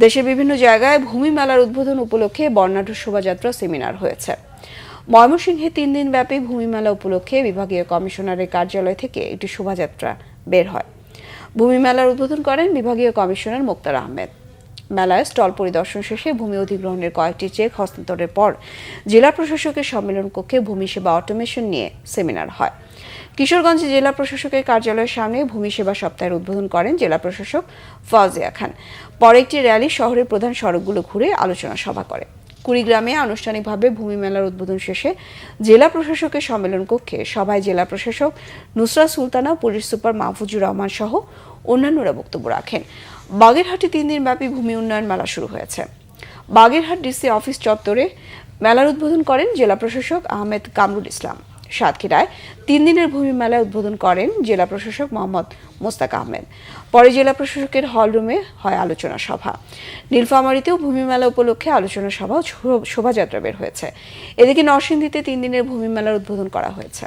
দেশের বিভিন্ন জায়গায় ভূমি মেলার উদ্বোধন উপলক্ষে বর্ণাঢ্য শোভাযাত্রা সেমিনার হয়েছে। ময়মনসিংহে 3 দিন ব্যাপী ভূমি মেলা উপলক্ষে বিভাগীয় কমিশনারের কার্যালয় থেকে একটি শোভাযাত্রা বের হয়। ভূমি মেলার উদ্বোধন করেন বিভাগীয় কমিশনার মোক্তার আহমেদ। মেলায় স্টল পরিদর্শন শেষে ভূমি অধিগ্রহণের কয়েকটি চেক হস্তান্তরের পর জেলা প্রশাসকের সম্মেলন কক্ষে ভূমি সেবা অটোমেশন নিয়ে সেমিনার হয়। কিশোরগঞ্জে জেলা প্রশাসকের কার্যালয়ের সামনে ভূমি সেবা সপ্তাহের উদ্বোধন করেন জেলা প্রশাসক ফাউজিয়া খান। পরে একটি র্যালি শহরের প্রধান সড়কগুলো ঘুরে আলোচনা সভা করে। কুড়িগ্রামে আনুষ্ঠানিকভাবে ভূমি মেলার উদ্বোধন শেষে জেলা প্রশাসকের সম্মেলন কক্ষে সভায় জেলা প্রশাসক নুসরাত সুলতানা, পুলিশ সুপার মাহফুজুর রহমান সহ অন্যান্যরা বক্তব্য রাখেন। বাগেরহাটে 3 দিন ব্যাপী ভূমি উন্নয়ন মেলা শুরু হয়েছে। বাগেরহাট ডিসি অফিস চত্বরে মেলার উদ্বোধন করেন জেলা প্রশাসক আহমেদ কামরুল ইসলাম। সাতক্ষীরায় 3 দিনের ভূমি মেলা উদ্বোধন করেন জেলা প্রশাসক মোহাম্মদ মোস্তাক আহমেদ। পরে জেলা প্রশাসকের হলরুমে হয় আলোচনা সভা। নীলফামারীতেও ভূমি মেলা উপলক্ষে আলোচনা সভা ও শোভাযাত্রা বের হয়েছে। এদিকে নরসিংদীতে 3 দিনের ভূমি মেলার উদ্বোধন করা হয়েছে।